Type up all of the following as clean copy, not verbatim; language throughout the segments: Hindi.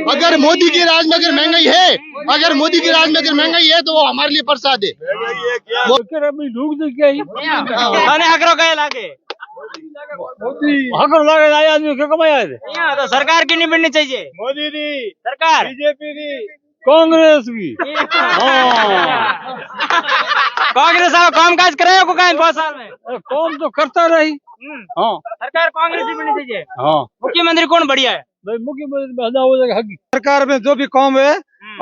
अगर मोदी के राज में अगर महंगाई है, अगर मोदी के राज में अगर महंगाई है तो वो हमारे लिए प्रसाद है। तो सरकार की नहीं बननी चाहिए, मोदी री सरकार बीजेपी री कांग्रेस की कांग्रेस आप काम काज करे को कहीं 5 साल में काम तो करता रही। हाँ सरकार कांग्रेस ही बननी चाहिए। हाँ मुख्यमंत्री कौन बढ़िया है? भाई मुख्यमंत्री हो जाएगा हकी। सरकार में जो भी काम है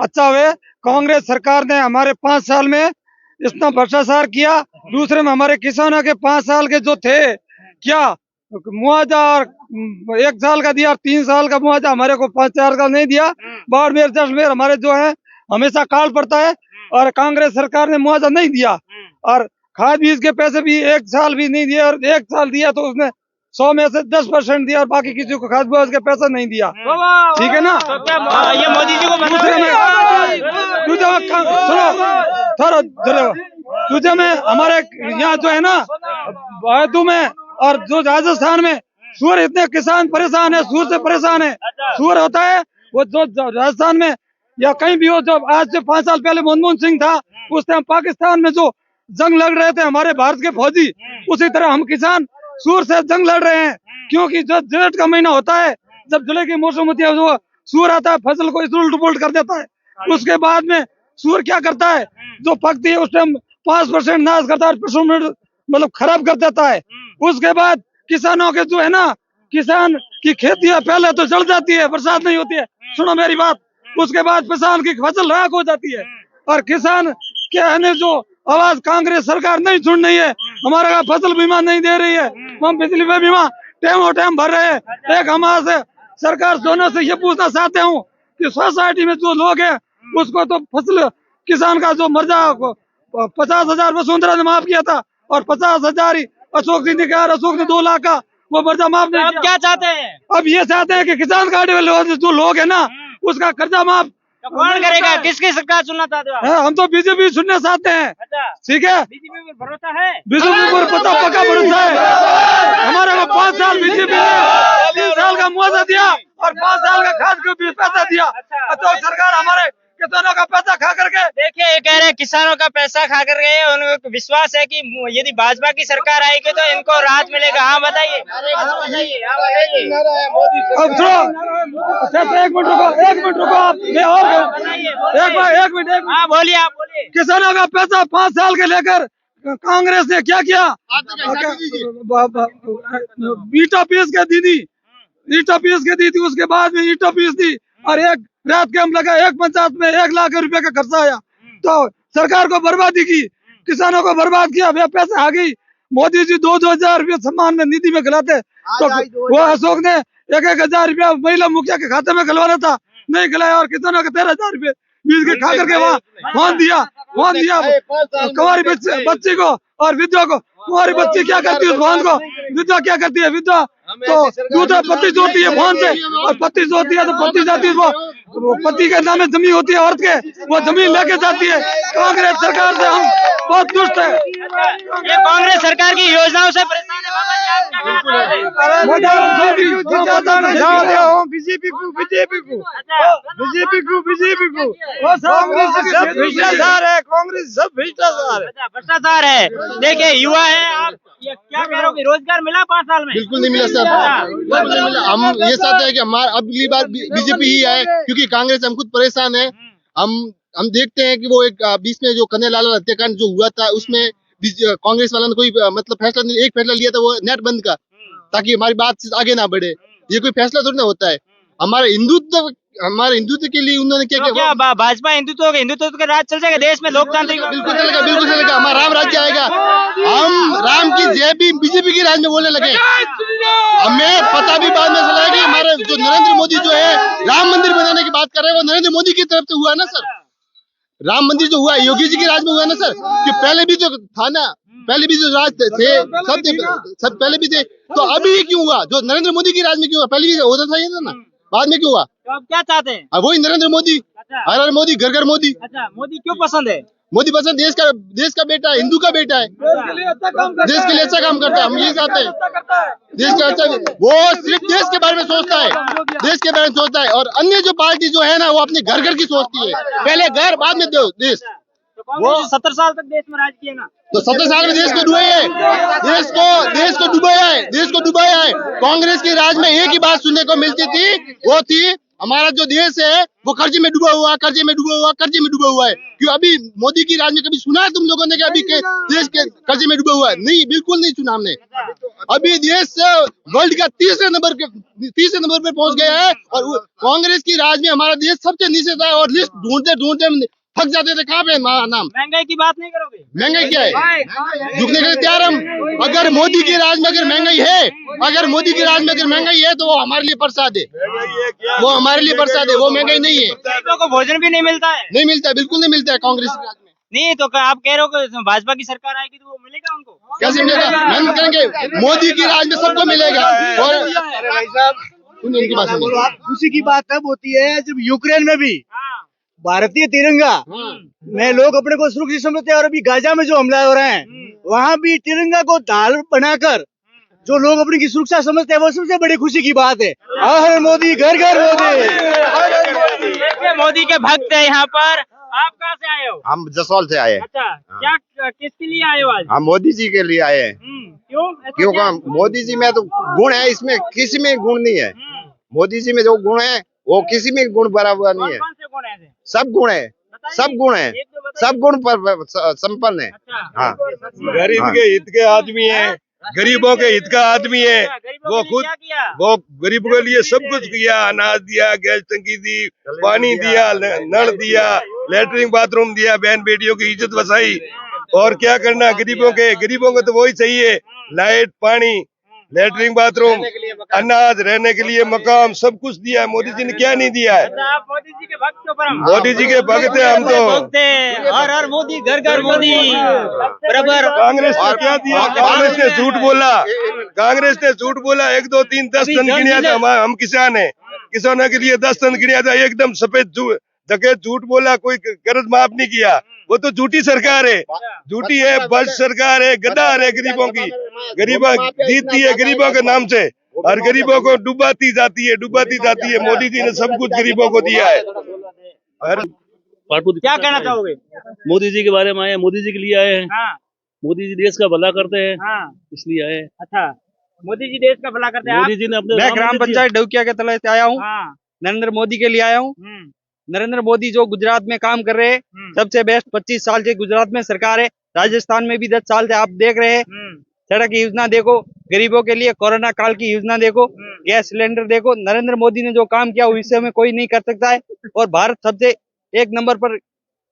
अच्छा है। कांग्रेस सरकार ने हमारे 5 साल में इतना भ्रष्टाचार किया। दूसरे में हमारे किसानों के 5 साल के जो थे क्या मुआवजा 1 साल का दिया, 3 साल का मुआवजा हमारे को 5 साल का नहीं दिया। बाड़मेर जैसलमेर हमारे जो है हमेशा काल पड़ता है और कांग्रेस सरकार ने मुआवजा नहीं दिया। और खाद बीज के पैसे भी 1 साल भी नहीं दिया, और 1 साल दिया तो उसने 100 में से 10% दिया और बाकी किसी को खाद बीज के पैसा नहीं दिया। ठीक है ना? तो क्या ये मोदी जी को दूसरे में सुनो तुझे में हमारे यहाँ जो है ना बायतू में और जो राजस्थान में सूर इतने किसान परेशान है, सूर से परेशान है। सूर होता है वो जो राजस्थान में या कहीं भी हो, जो आज से 5 साल पहले मनमोहन सिंह था उस टाइम पाकिस्तान में जो जंग लड़ रहे थे हमारे भारत के फौजी, उसी तरह हम किसान सूर से जंग लड़ रहे हैं। क्योंकि जो जेठ का महीना होता है, जब जुलाई की मौसम होती है, वो सूर आता है फसल को उलट पुलट कर देता है। उसके बाद में सूर क्या करता है, जो पकती है उस टाइम 5% नाश करता है, मतलब खराब कर देता है। उसके बाद किसानों के जो है ना, किसान की खेती है पहले तो जल जाती है, बरसात नहीं होती है। सुनो मेरी बात। उसके बाद किसान की फसल राख हो जाती है और किसान के आने जो आवाज कांग्रेस सरकार नहीं सुन रही है। हमारा फसल बीमा नहीं दे रही है, हम बिजली पे बीमा टाइम भर रहे हैं। एक हमारे से सरकार दोनों से ये पूछना चाहते हूँ कि सोसाइटी में जो लोग हैं उसको तो फसल किसान का जो मर्जा 50,000 वसुंधरा ने माफ किया था और 50,000 ही अशोक जी ने कहा, अशोक ने 2 लाख का वो मर्जा माफ नहीं किया। क्या चाहते हैं? अब ये चाहते हैं कि किसान कार्ड वाले जो लोग है ना उसका कर्जा माफ कौन करेगा? किसकी सरकार चुनना चाहते हो आप? हम तो बीजेपी सुनना चाहते हैं। अच्छा, ठीक है, बीजेपी पर भरोसा है? बीजेपी पर पक्का भरोसा है। हमारे को 5 साल बीजेपी ने 3 साल का मुआवजा दिया और 5 साल का खाद का भी पैसा दिया। तो सरकार हमारे किसानों का पैसा खा करके, देखिए ये कह रहे हैं किसानों का पैसा खा कर गए। उनको विश्वास है कि यदि भाजपा की सरकार आएगी तो इनको राहत मिलेगा। हाँ बताइए, अब सुनो अच्छा, एक मिनट रुको आप, मैं और एक मिनट हाँ बोलिए, आप बोलिए। किसानों का पैसा 5 साल के लेकर कांग्रेस ने क्या किया? ईटा पीस के दी थी, उसके बाद में ईटा पीस दी और एक रात कैंप लगा, एक पंचायत में 1 लाख रुपए का खर्चा आया। तो सरकार को बर्बादी की, किसानों को बर्बाद किया। वे पैसे आ गई, मोदी जी 2,000 रुपये सम्मान में निधि में खिलाते तो वो अशोक ने 1,000 रुपया महिला मुखिया के खाते में खिलवाना था, नहीं खिलाया और किसानों के 13,000 रुपये बीज के खा करके वहाँ फोन दिया कुंवारी बच्ची को और विधवा को। कुंवारी बच्ची क्या करती है उस फोन को, विधवा क्या करती है? विधवा तो दूसरा पति जोती है फोन से और पति जोती है तो पति जाती है, वो पति के नाम में जमीन होती है औरत के, वो जमीन लेके जाती है। कांग्रेस सरकार से हम बहुत दुष्ट है। ये कांग्रेस सरकार की योजनाओं से परेशान है बाबा जी, आप क्या कहना चाहते हैं? बीजेपी को भ्रष्टाचार है, कांग्रेस सब भ्रष्टाचार है। भ्रष्टाचार है। देखिए युवा है, आप ये क्या कह रहे हो कि रोजगार मिला 5 साल में? बिल्कुल नहीं मिला सर, बिल्कुल नहीं मिला। हम ये चाहते हैं कि हमारा अगली बार बीजेपी ही आए, क्योंकि कांग्रेस हम खुद परेशान है। हम देखते हैं कि वो एक बीच में जो कन्हैया लाल हत्याकांड जो हुआ था उसमें कांग्रेस वालों ने कोई मतलब फैसला नहीं, एक फैसला लिया था वो नेट बंद का, ताकि हमारी बात आगे ना बढ़े। ये कोई फैसला थोड़ी ना होता है। हमारे हिंदुत्व के लिए उन्होंने क्या किया? भाजपा हिंदुत्व का राज चल जाएगा देश में, लोकतांत्रिक बिल्कुल चलेगा, हमारा राम राज्य आएगा। हम राम की जय भी बीजेपी के राज में बोलने लगे। हमें पता भी बाद में चला है कि हमारे जो नरेंद्र मोदी जो है राम मंदिर बनाने की बात कर रहे हैं, वो नरेंद्र मोदी की तरफ से हुआ ना सर। राम मंदिर जो हुआ योगी जी के राज में हुआ ना सर, कि पहले भी जो था ना, पहले भी जो राज थे सब पहले भी थे, तो अभी क्यों हुआ? जो नरेंद्र मोदी की राज में क्यों हुआ? पहले भी होता था ये ना, बाद में क्यों हुआ? तो आप क्या चाहते हैं? वही नरेंद्र मोदी, हर हर मोदी, घर घर मोदी। अच्छा, मोदी क्यों पसंद है? मोदी पसंद देश का बेटा है, हिंदू का बेटा है, देश के लिए अच्छा काम करता है। हम यही चाहते हैं देश का अच्छा, वो सिर्फ देश के बारे में सोचता है, देश के बारे में सोचता है। और अन्य जो पार्टी जो है ना, वो अपने घर की सोचती है, पहले घर बाद में देश। वो 70 साल तक देश में राज किया ना, तो 70 साल में देश को डुबाया है, देश को डुबाया है। कांग्रेस के राज में एक ही बात सुनने को मिलती थी, वो थी हमारा जो देश है वो कर्जे में डूबा हुआ है। क्यों अभी मोदी की राज में कभी सुना है तुम लोगों ने कि अभी के देश के कर्जे में डूबा हुआ है? नहीं, बिल्कुल नहीं सुना हमने। अभी देश वर्ल्ड का तीसरे नंबर पे पहुंच गया है, और कांग्रेस की राज में हमारा देश सबसे नीचे था, और लिस्ट ढूंढते थक जाते थे। कहाँ पे नाम? महंगाई की बात नहीं करोगे? महंगाई क्या है? झुकने के लिए तैयार हम। अगर मोदी की राज में अगर महंगाई है, तो वो हमारे लिए प्रसाद है, वो महंगाई नहीं है। गरीबों को भोजन भी नहीं मिलता है? नहीं मिलता है, बिल्कुल नहीं मिलता है कांग्रेस की राज में। नहीं तो आप कह रहे हो कि भाजपा की सरकार आएगी तो वो मिलेगा उनको? कैसे मिलेगा? मेहनत करेंगे, मोदी की राज में सबको मिलेगा। और सुनिए इनकी बात सुनिए। खुशी की बात तब होती है जब यूक्रेन में भी भारतीय तिरंगा में लोग अपने को सुरक्षित समझते हैं, और अभी गाजा में जो हमला हो रहे हैं वहाँ भी तिरंगा को ढाल बनाकर जो लोग अपनी की सुरक्षा समझते हैं, वो सबसे बड़ी खुशी की बात है। हर मोदी घर घर मोदी। मोदी के भक्त है यहाँ पर। आप कहाँ से आए हो? हम जसौल से आए हैं। अच्छा, क्या किसके लिए आए हो आज? हम मोदी जी के लिए आए हैं। क्यों? क्यों? मोदी जी में तो गुण है, इसमें किसी में गुण नहीं है। मोदी जी में जो गुण है वो किसी में गुण बराबर नहीं है। कौन से गुण है? सब गुण है, सब गुण पर संपन्न है। हाँ, गरीब के हित के आदमी है, गरीबों के हित का आदमी है। वो खुद वो गरीबों के लिए सब कुछ किया, अनाज दिया, गैस टंकी दी, पानी दिया, नल दिया, लेटरिन बाथरूम दिया, बहन बेटियों की इज्जत बसाई। और क्या करना गरीबों को तो वही चाहिए, लाइट, पानी, लेटरिन बाथरूम, अनाज, रहने के लिए मकान, सब कुछ दिया है। मोदी जी ने क्या नहीं दिया है? आप मोदी जी के भक्त हो? पर मोदी जी के भक्त है हम तो। हर मोदी, घर घर मोदी बराबर। कांग्रेस ने क्या दिया? कांग्रेस ने झूठ बोला। 1 2 3 10 टन गिनिया था। हम किसान है, किसानों के लिए 10 टन गिनिया था, एकदम सफेद धकेत झूठ बोला, कोई कर्ज माफ नहीं किया। वो तो झूठी सरकार है, झूठी है, बस सरकार है, गद्दार है। गरीबों जीतती है गरीबों के नाम से, और गरीबों को डुबाती जाती है। मोदी जी ने सब कुछ गरीबों को दिया है। क्या कहना चाहोगे? मोदी जी के बारे में आए हैं, मोदी जी के लिए आए हैं। हाँ, मोदी जी देश का भला करते हैं, हाँ, इसलिए आए हैं। अच्छा, मोदी जी देश का भला करते हैं। मोदी जी ने अपने मैं ग्राम पंचायत डौकिया के तले से आया हूँ, हाँ, नरेंद्र मोदी के लिए आया हूँ। नरेंद्र मोदी जो गुजरात में काम कर रहे हैं, सबसे बेस्ट 25 साल से गुजरात में सरकार है। राजस्थान में भी 10 साल से आप देख रहे हैं। सड़क की योजना देखो, गरीबों के लिए कोरोना काल की योजना देखो, गैस सिलेंडर देखो। नरेंद्र मोदी ने जो काम किया उस विषय में कोई नहीं कर सकता है, और भारत सबसे 1 नंबर पर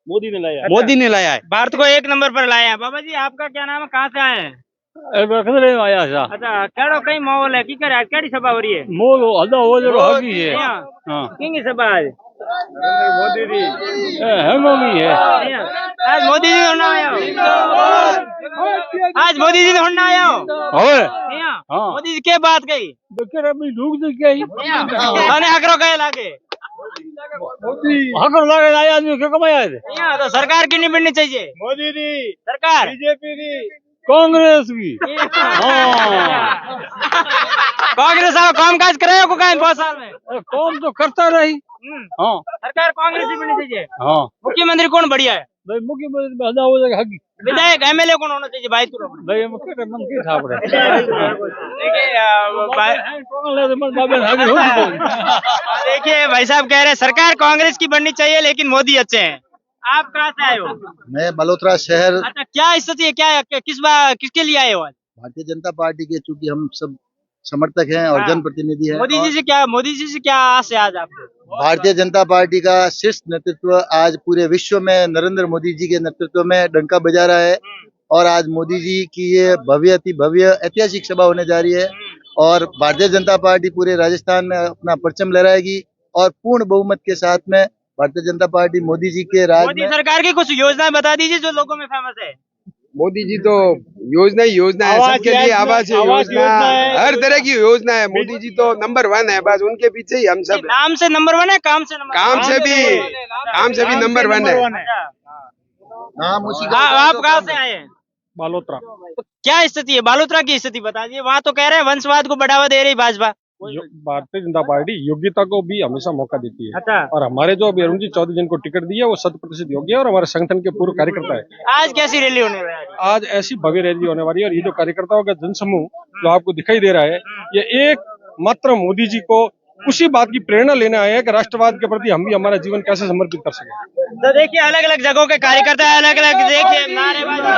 मोदी ने लाया। मोदी ने लाया है। भारत को 1 नंबर पर लाया है। बाबा जी, आपका क्या नाम है? कहाँ से आए हैं? आया था अच्छा, केड़ो कई माहौल है? की करे? केड़ी सभा हो रही है? मोल हदा हो जो हगी है। हां, किंगी सभा है? मोदी जी हेमोगी है। आज मोदी जी होना आया हो? आज मोदी जी होना आया हो? होए हां, मोदी जी के बात कही? देखे अपनी लोग दे गई अने हकरो कहे लागे? हकर लागे आया आदमी के कमाया है। यहां तो सरकार की नहीं बननी चाहिए। मोदी जी सरकार बीजेपी की कांग्रेस की। कांग्रेस आप काम काज करे को कहीं 5 साल में? काम तो करता रही। हाँ, सरकार कांग्रेस की बननी चाहिए। हाँ, मुख्यमंत्री कौन बढ़िया है? भाई मुख्यमंत्री में हदा हो जाएगा हगी। विधायक एमएलए कौन होना चाहिए भाई? तू भाई हम के मन के छाप रहे। देखिए भाई साहब कह रहे हैं सरकार कांग्रेस की बननी चाहिए लेकिन मोदी अच्छे हैं। आप कहाँ से आए हो? मैं बलोत्रा शहर। अच्छा, क्या स्थिति है? क्या किसके लिए आए हो आज? भारतीय जनता पार्टी के, चूंकि हम सब समर्थक हैं और जनप्रतिनिधि हैं। मोदी जी से क्या आस है आज आपको? भारतीय जनता पार्टी का शीर्ष नेतृत्व आज पूरे विश्व में नरेंद्र मोदी जी के नेतृत्व में डंका बजा रहा है, और आज मोदी जी की ये भव्य ऐतिहासिक सभा होने जा रही है, और भारतीय जनता पार्टी पूरे राजस्थान में अपना परचम लहराएगी, और पूर्ण बहुमत के साथ में भारतीय जनता पार्टी मोदी जी के राज मोदी में। सरकार की कुछ योजनाएं बता दीजिए जो लोगों में फेमस है। मोदी जी तो योजना है, सबके लिए आवास योजना, हर तरह की योजना है। मोदी जी तो नंबर 1 है, बस उनके पीछे ही हम सब। नाम से नंबर 1 है, काम से भी नंबर 1 है। आप कहाँ से आए हैं? बालोतरा तो क्या स्थिति है बालोतरा की? स्थिति बता दीजिए। वहाँ तो कह रहे हैं वंशवाद को बढ़ावा दे रही भाजपा। भारतीय जनता पार्टी योग्यता को भी हमेशा मौका देती है। अच्छा। और हमारे जो अभी अरुण जी चौधरी जिनको टिकट दी है वो 100% योग्य है और हमारे संगठन के पूर्व कार्यकर्ता है। आज कैसी रैली होने वाली है? आज ऐसी भव्य रैली होने वाली है और ये जो कार्यकर्ताओं का जनसमूह जो आपको दिखाई दे रहा है ये एक मात्र मोदी जी को उसी बात की प्रेरणा लेने आए हैं कि राष्ट्रवाद के प्रति हम भी हमारा जीवन कैसे समर्पित कर सके। तो देखिए अलग अलग जगहों के कार्यकर्ता अलग अलग देखिए नारेबाजी